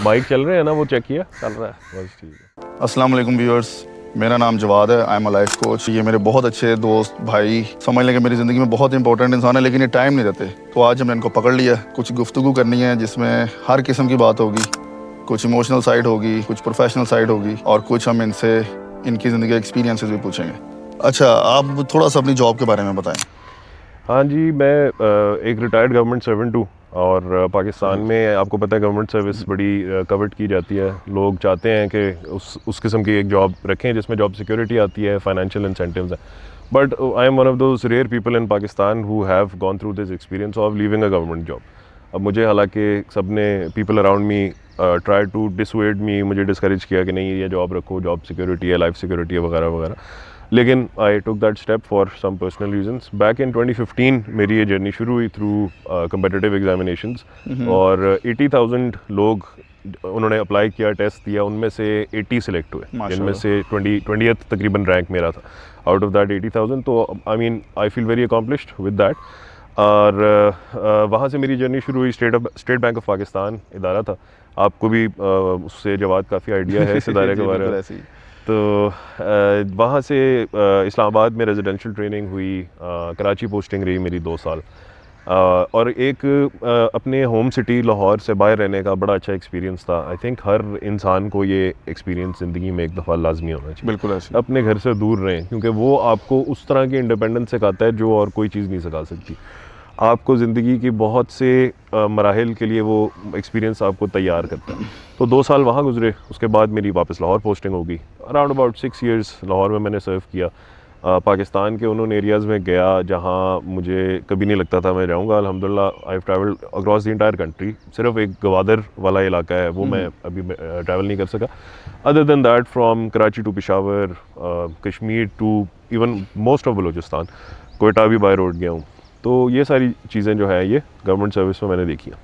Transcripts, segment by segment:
Mic چل رہے ہیں نا, وہ چیک کیا چل رہا ہے بس ٹھیک ہے. السلام علیکم ویورز, میرا نام جواد ہے. I am a life coach. یہ میرے بہت اچھے دوست بھائی سمجھ لیں کہ میری زندگی میں بہت امپورٹنٹ انسان ہے, لیکن یہ ٹائم نہیں دیتے. تو آج ہم نے ان کو پکڑ لیا. کچھ گفتگو کرنی ہے جس میں ہر قسم کی بات ہوگی. کچھ ایموشنل سائڈ ہوگی, کچھ پروفیشنل سائڈ ہوگی, اور کچھ ہم ان سے ان کی زندگی کے ایکسپیرینسز بھی پوچھیں گے. اچھا, آپ تھوڑا سا اپنی جاب کے بارے میں بتائیں. ہاں جی, میں ایک ریٹائرڈ گورنمنٹ سرونٹ ہوں, اور پاکستان میں آپ کو پتہ ہے گورنمنٹ سروس بڑی کورٹ کی جاتی ہے. لوگ چاہتے ہیں کہ اس قسم کی ایک جاب رکھیں جس میں جاب سیکورٹی آتی ہے, فائنینشیل انسینٹیوز ہیں. But I am one of those rare people in Pakistan who have gone through this experience of leaving a government job. اب مجھے حالانکہ سب نے people around me try to dissuade me, مجھے discourage کیا کہ نہیں یہ جاب رکھو, جاب سیکورٹی ہے, لائف سیکورٹی ہے وغیرہ وغیرہ, لیکن I took that step for some personal reasons. Back in 2015 میری یہ جرنی شروع ہوئی تھرو کمپیٹیٹیو ایگزامینیشنز, اور 80,000 لوگ انہوں نے اپلائی کیا, ٹیسٹ دیا, ان میں سے 80 سلیکٹ ہوئے, جن میں سے 20th تقریباً رینک میرا تھا آؤٹ آف دیٹ 80,000. تو I mean I feel very accomplished with that. اور وہاں سے میری جرنی شروع ہوئی. اسٹیٹ بینک آف پاکستان ادارہ تھا, آپ کو بھی اس سے جواد کافی آئیڈیا ہے اس ادارے کے بارے میں. تو وہاں سے اسلام آباد میں ریزیڈینشیل ٹریننگ ہوئی, کراچی پوسٹنگ رہی میری 2 سال, اور ایک اپنے ہوم سٹی لاہور سے باہر رہنے کا بڑا اچھا ایکسپیرینس تھا. آئی تھنک ہر انسان کو یہ ایکسپیرینس زندگی میں ایک دفعہ لازمی ہونا چاہیے. بالکل ایسے اپنے گھر سے دور رہیں, کیونکہ وہ آپ کو اس طرح کی انڈیپینڈنس سکھاتا ہے جو اور کوئی چیز نہیں سکھا سکتی. آپ کو زندگی کی بہت سے مراحل کے لیے وہ ایکسپیرینس آپ کو تیار کرتا ہے. تو 2 سال وہاں گزرے, اس کے بعد میری واپس لاہور پوسٹنگ ہو گئی. اراؤنڈ اباؤٹ 6 ایئرس لاہور میں نے سرو کیا. پاکستان کے ان ایریاز میں گیا جہاں مجھے کبھی نہیں لگتا تھا میں جاؤں گا. الحمدللہ I have travelled across the entire country. صرف ایک گوادر والا علاقہ ہے وہ میں ابھی ٹریول نہیں کر سکا. Other than that from Karachi to Peshawar, Kashmir to even most of Balochistan, Quetta بھی بائی روڈ گیا ہوں. تو یہ ساری چیزیں جو ہے یہ گورنمنٹ سروس میں نے دیکھی ہیں.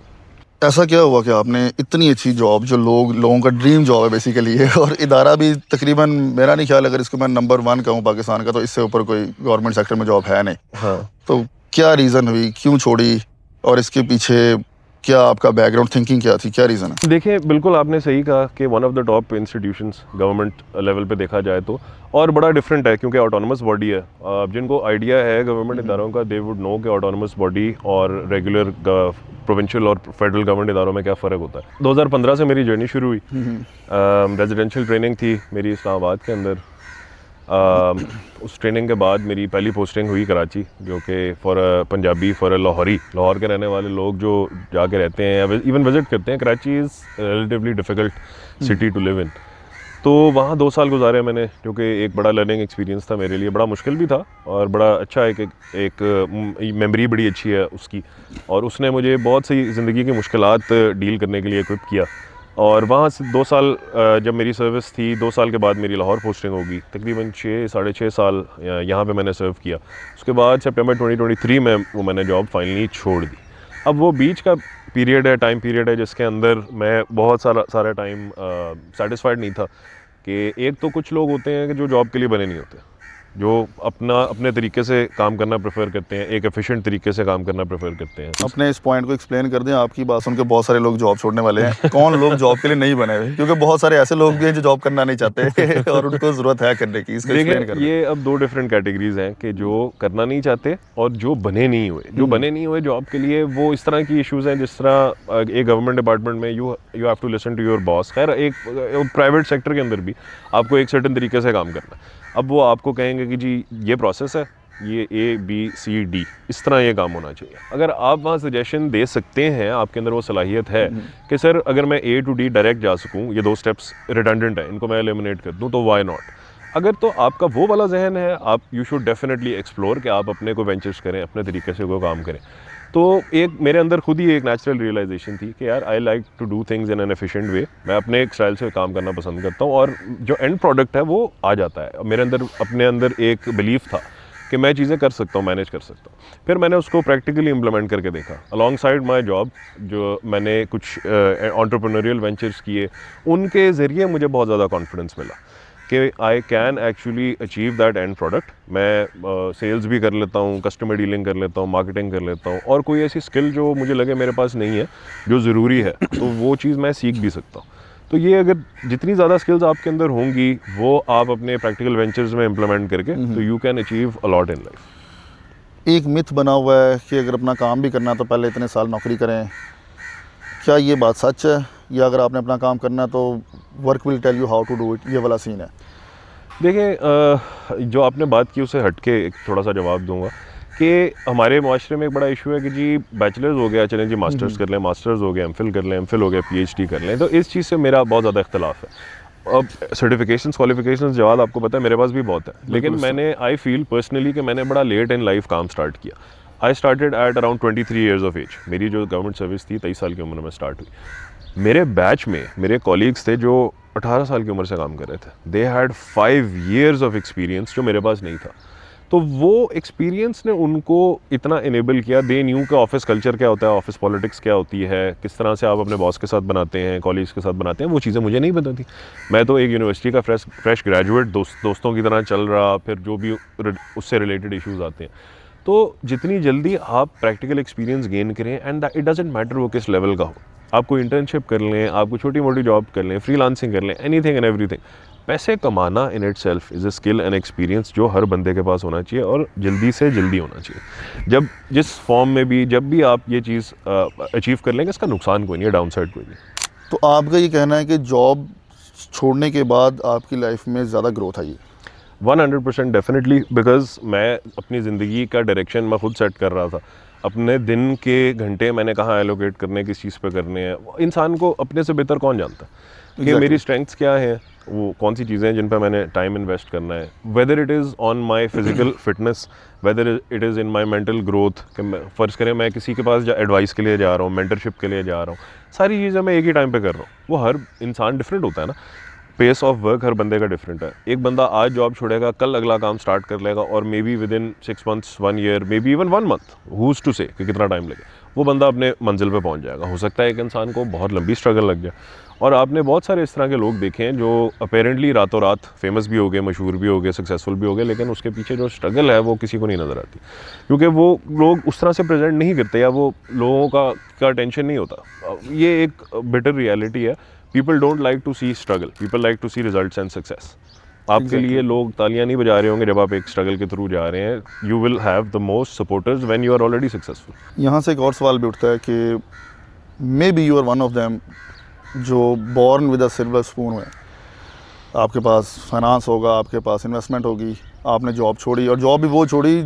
ایسا کیا ہوا کہ آپ نے اتنی اچھی جاب جو لوگوں کا ڈریم جاب ہے بیسیکلی ہے, اور ادارہ بھی تقریباً میرا نہیں خیال اگر اس کو میں نمبر 1 کہوں پاکستان کا تو اس سے اوپر کوئی گورنمنٹ سیکٹر میں جاب ہے نہیں. ہاں, تو کیا ریزن ہوئی, کیوں چھوڑی, اور اس کے پیچھے کیا آپ کا بیک گراؤنڈ تھنکنگ کیا تھی, کیا ریزن ہے؟ دیکھیں بالکل آپ نے صحیح کہا کہ one of the top institutions government level پہ دیکھا جائے تو, اور بڑا ڈفرینٹ ہے کیونکہ آٹونومس باڈی ہے. جن کو آئیڈیا ہے گورنمنٹ اداروں کا, دے وڈ نو کہ آٹونومس باڈی اور ریگولر پروونشل اور فیڈرل گورنمنٹ اداروں میں کیا فرق ہوتا ہے. 2015 سے میری جرنی شروع ہوئی. ریزیڈینشیل ٹریننگ تھی میری اسلام آباد کے اندر. اس ٹریننگ کے بعد میری پہلی پوسٹنگ ہوئی کراچی, جو کہ فار پنجابی, فار لاہوری, لاہور کے رہنے والے لوگ جو جا کے رہتے ہیں ایون وزٹ کرتے ہیں. Karachi is relatively difficult city to live in. تو وہاں 2 سال گزارے میں نے, جو کہ ایک بڑا لرننگ ایکسپیرینس تھا میرے لیے. بڑا مشکل بھی تھا اور بڑا اچھا ایک میموری بڑی اچھی ہے اس کی, اور اس نے مجھے بہت سی زندگی کی مشکلات ڈیل کرنے کے لیے اکوپ کیا. اور وہاں سے 2 سال جب میری سروس تھی, 2 سال کے بعد میری لاہور پوسٹنگ ہوگی. تقریباً 6-6.5 سال یہاں پہ میں نے سرو کیا. اس کے بعد سپٹمبر 2023 میں میں نے جاب فائنلی چھوڑ دی. اب وہ بیچ کا پیریڈ ہے, ٹائم پیریڈ ہے, جس کے اندر میں بہت سارا ٹائم سیٹسفائڈ نہیں تھا. کہ ایک تو کچھ لوگ ہوتے ہیں کہ جو جاب کے لیے بنے نہیں ہوتے, جو اپنے طریقے سے کام کرنا پریفر کرتے ہیں, ایک ایفیشینٹ طریقے سے کام کرنا پریفر کرتے ہیں. اپنے اس پوائنٹ کو ایکسپلین کر دیں. آپ کی بات سن کے بہت سارے لوگ جاب چھوڑنے والے ہیں. کون لوگ جاب کے لیے نہیں بنے ہوئے, کیونکہ بہت سارے ایسے لوگ بھی ہیں جو جاب کرنا نہیں چاہتے اور ان کو ضرورت ہے کرنے کی. اس کا ایکسپلین کر دیں. یہ اب 2 ڈفرینٹ کیٹیگریز ہیں کہ جو کرنا نہیں چاہتے اور جو بنے نہیں ہوئے. جو بنے نہیں ہوئے جاب کے لیے, وہ اس طرح کی ایشوز ہیں جس طرح ایک گورنمنٹ ڈپارٹمنٹ میں you have to listen to your boss. خیر ایک پرائیویٹ سیکٹر کے اندر بھی آپ کو ایک سرٹن طریقے سے کام کرنا ہے. اب وہ آپ کو کہیں گے کہ جی یہ پروسیس ہے, یہ ABCD اس طرح یہ کام ہونا چاہیے. اگر آپ وہاں سجیشن دے سکتے ہیں, آپ کے اندر وہ صلاحیت ہے کہ سر اگر میں A to D ڈائریکٹ جا سکوں, یہ 2 اسٹیپس ریڈنڈنٹ ہیں, ان کو میں ایلیمنیٹ کر دوں, تو وائی ناٹ. اگر تو آپ کا وہ والا ذہن ہے, آپ یو شوڈ ڈیفینیٹلی ایکسپلور کہ آپ اپنے کو وینچرس کریں, اپنے طریقے سے کوئی کام کریں. تو ایک میرے اندر خود ہی ایک نیچرل ریئلائزیشن تھی کہ یار I like to do things in an efficient way. میں اپنے ایک اسٹائل سے کام کرنا پسند کرتا ہوں, اور جو اینڈ پروڈکٹ ہے وہ آ جاتا ہے. میرے اندر اپنے اندر ایک بلیف تھا کہ میں چیزیں کر سکتا ہوں, مینیج کر سکتا ہوں. پھر میں نے اس کو پریکٹیکلی امپلیمنٹ کر کے دیکھا الانگ سائڈ مائی جاب. جو میں نے کچھ انٹرپرینوریل وینچرس کیے, ان کے ذریعے مجھے بہت زیادہ کانفیڈنس ملا کہ I can actually achieve that and product. میں سیلز بھی کر لیتا ہوں, کسٹمر ڈیلنگ کر لیتا ہوں, مارکیٹنگ کر لیتا ہوں, اور کوئی ایسی اسکل جو مجھے لگے میرے پاس نہیں ہے جو ضروری ہے تو وہ چیز میں سیکھ بھی سکتا ہوں. تو یہ اگر جتنی زیادہ اسکلز آپ کے اندر ہوں گی وہ آپ اپنے پریکٹیکل وینچرز میں امپلیمنٹ کر کے تو you can achieve a lot in life. ایک متھ بنا ہوا ہے کہ اگر اپنا کام بھی کرنا ہے تو پہلے اتنے سال نوکری کریں. کیا یہ بات سچ ہے, یا اگر آپ نے اپنا کام کرنا ہے تو work will tell you how to do it, یہ والا سین ہے؟ دیکھیں, جو آپ نے بات کی اسے ہٹ کے ایک تھوڑا سا جواب دوں گا کہ ہمارے معاشرے میں ایک بڑا ایشو ہے کہ جی بیچلرز ہو گیا, چلیں جی ماسٹرز کر لیں, ماسٹرز ہو گیا, ایم فل کر لیں, ایم فل ہو گیا, پی ایچ ڈی کر لیں. تو اس چیز سے میرا بہت زیادہ اختلاف ہے. اب سرٹیفکیشنس کوالیفیکیشنز جواب آپ کو پتہ ہے میرے پاس بھی بہت ہے, لیکن میں نے آئی فیل پرسنلی کہ میں نے بڑا لیٹ ان لائف کام اسٹارٹ کیا. I started at around 23 years of age. میری جو گورنمنٹ سروس تھی 23 سال کی عمر میں اسٹارٹ ہوئی. میرے بیچ میں میرے کولیگس تھے جو 18 سال کی عمر سے کام کر رہے تھے. They had 5 years of experience جو میرے پاس نہیں تھا. تو وہ ایکسپیرینس نے ان کو اتنا انیبل کیا, دے نیو کہ آفس کلچر کیا ہوتا ہے, آفس پالیٹکس کیا ہوتی ہے, کس طرح سے آپ اپنے باس کے ساتھ بناتے ہیں, کالیگس کے ساتھ بناتے ہیں. وہ چیزیں مجھے نہیں پتہ تھی. میں تو ایک یونیورسٹی کا فریش گریجویٹ دوستوں کی طرح چل رہا, پھر جو بھی اس سے ریلیٹڈ ایشوز آتے ہیں. تو جتنی جلدی آپ پریکٹیکل ایکسپیرینس گین کریں, اینڈ اٹ ڈزنٹ میٹر وہ کس لیول کا ہو, آپ کو انٹرنشپ کر لیں, آپ کو چھوٹی موٹی جاب کر لیں, فری لانسنگ کر لیں, any thing and every thing. پیسے کمانا in it self is a skill and experience جو ہر بندے کے پاس ہونا چاہیے, اور جلدی سے جلدی ہونا چاہیے. جب جس فارم میں بھی جب بھی آپ یہ چیز اچیو کر لیں گے, اس کا نقصان کوئی نہیں ہے, ڈاؤن سائڈ کوئی نہیں. تو آپ کا یہ کہنا ہے کہ جاب چھوڑنے کے بعد آپ کی لائف میں زیادہ گروتھ آئی ہے؟ 100% ڈیفینیٹلی, بیکاز میں اپنی زندگی کا ڈائریکشن میں خود سیٹ کر رہا تھا. اپنے دن کے گھنٹے میں نے کہاں ایلوکیٹ کرنے, کس چیز پہ کرنے ہیں. انسان کو اپنے سے بہتر کون جانتا ہے کہ میری اسٹرینگس کیا ہیں, وہ کون سی چیزیں ہیں جن پہ میں نے ٹائم انویسٹ کرنا ہے. Whether it is on my physical fitness, whether it is in my mental growth. کہ فرض کریں میں کسی کے پاس ایڈوائس کے لیے جا رہا ہوں, مینٹرشپ کے لیے جا رہا ہوں, ساری چیزیں میں ایک ہی ٹائم پہ کر رہا ہوں. وہ ہر انسان ڈفرینٹ ہوتا ہے نا, پیس آف ورک ہر بندے کا ڈفرینٹ ہے. ایک بندہ آج جاب چھوڑے گا, کل اگلا کام سٹارٹ کر لے گا, اور may be with in 6 months 1 year, may be even 1 month, who's to say کہ کتنا ٹائم لگے, وہ بندہ اپنے منزل پہ پہنچ جائے گا. ہو سکتا ہے ایک انسان کو بہت لمبی اسٹرگل لگ جائے. اور آپ نے بہت سارے اس طرح کے لوگ دیکھے ہیں جو اپیرنٹلی راتوں رات فیمس بھی ہو گئے, مشہور بھی ہو گئے, سکسیزفل بھی ہو گئے, لیکن اس کے پیچھے جو اسٹرگل ہے وہ کسی کو نہیں نظر آتی, کیونکہ وہ لوگ اس طرح سے پریزنٹ نہیں کرتے, یا وہ لوگوں کا اٹینشن نہیں ہوتا. یہ ایک بیٹر ریالٹی ہے. People don't like to see struggle, people like to see results and success. آپ کے لیے لوگ تالیاں نہیں بجا رہے ہوں گے جب آپ ایک اسٹرگل کے تھرو جا رہے ہیں. You will have the most supporters when you are already successful. یہاں سے ایک اور سوال بھی اٹھتا ہے کہ maybe you are one of them جو born with a silver spoon ہوئے. آپ کے پاس فائنانس ہوگا, آپ کے پاس انویسٹمنٹ ہوگی, آپ نے جاب چھوڑی, اور جاب بھی وہ چھوڑی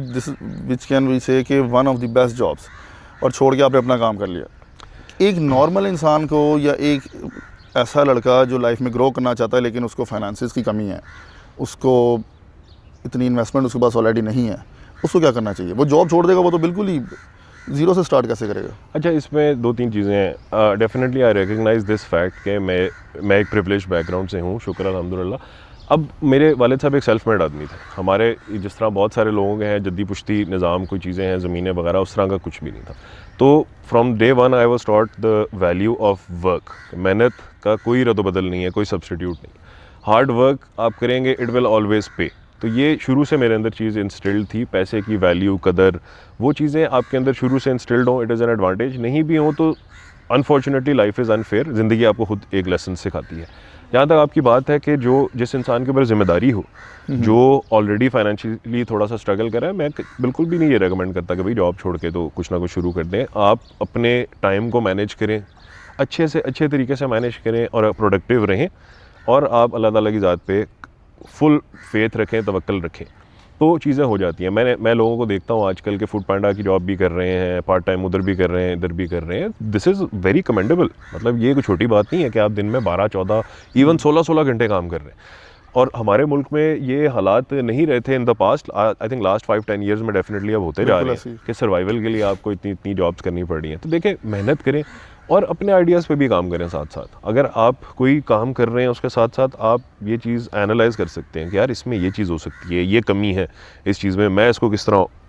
وچ کین وی سے کہ one of the best jobs, اور چھوڑ کے آپ نے اپنا کام کر لیا. ایک نارمل انسان کو, یا ایک ایسا لڑکا جو لائف میں گرو کرنا چاہتا ہے لیکن اس کو فائنانسز کی کمی ہے, اس کو اتنی انویسٹمنٹ اس کے پاس آلریڈی نہیں ہے, اس کو کیا کرنا چاہیے؟ وہ جاب چھوڑ دے گا, وہ تو بالکل ہی زیرو سے سٹارٹ کیسے کرے گا؟ اچھا, اس میں 2-3 چیزیں ہیں. Definitely I recognize this fact کہ میں ایک پریولیج بیک گراؤنڈ سے ہوں, شکر الحمدللہ. اب میرے والد صاحب ایک سیلف میڈ آدمی تھے. ہمارے جس طرح بہت سارے لوگوں کے ہیں جدی پشتی نظام, کوئی چیزیں ہیں, زمینیں وغیرہ, اس طرح کا کچھ بھی نہیں تھا. تو from day one I was taught the value of work. محنت کا کوئی رد و بدل نہیں ہے, کوئی سبسٹیٹیوٹ نہیں. ہارڈ ورک آپ کریں گے, اٹ ول آلویز پے. تو یہ شروع سے میرے اندر چیز انسٹلڈ تھی. پیسے کی ویلیو, قدر, وہ چیزیں آپ کے اندر شروع سے انسٹلڈ ہوں, اٹ از این ایڈوانٹیج. نہیں بھی ہوں تو انفارچونیٹلی لائف از انفیئر, زندگی آپ کو خود ایک لیسن سکھاتی ہے. جہاں تک آپ کی بات ہے کہ جس انسان کے اوپر ذمہ داری ہو, جو آلریڈی فائنینشلی تھوڑا سا اسٹرگل کر رہا ہے, میں بالکل بھی نہیں یہ ریکمینڈ کرتا کہ بھائی جاب چھوڑ کے تو کچھ نہ کچھ شروع کر دیں. آپ اپنے ٹائم کو مینیج کریں, اچھے طریقے سے مینیج کریں, اور پروڈکٹیو رہیں, اور آپ اللہ تعالیٰ کی ذات پہ فل فیتھ رکھیں, توکل رکھیں, تو چیزیں ہو جاتی ہیں. میں لوگوں کو دیکھتا ہوں آج کل کے فوڈ پانڈا کی جاب بھی کر رہے ہیں, پارٹ ٹائم ادھر بھی کر رہے ہیں, ادھر بھی کر رہے ہیں. دس از ویری کمینڈیبل. مطلب یہ کوئی چھوٹی بات نہیں ہے کہ آپ دن میں 12-14 ایون 16 گھنٹے کام کر رہے ہیں. اور ہمارے ملک میں یہ حالات نہیں رہے تھے in the past. I think last 5-10 years میں ڈیفینیٹلی اب ہوتے جا رہے ہیں کہ سروائیول کے لیے آپ کو اتنی جابس کرنی پڑ رہی ہیں. تو دیکھیں, محنت کریں اور اپنے آئیڈیاز پہ بھی کام کریں ساتھ ساتھ. اگر آپ کوئی کام کر رہے ہیں اس کے ساتھ ساتھ آپ یہ چیز اینالائز کر سکتے ہیں کہ یار اس میں یہ چیز ہو سکتی ہے, یہ کمی ہے اس چیز میں, میں اس کو کس طرح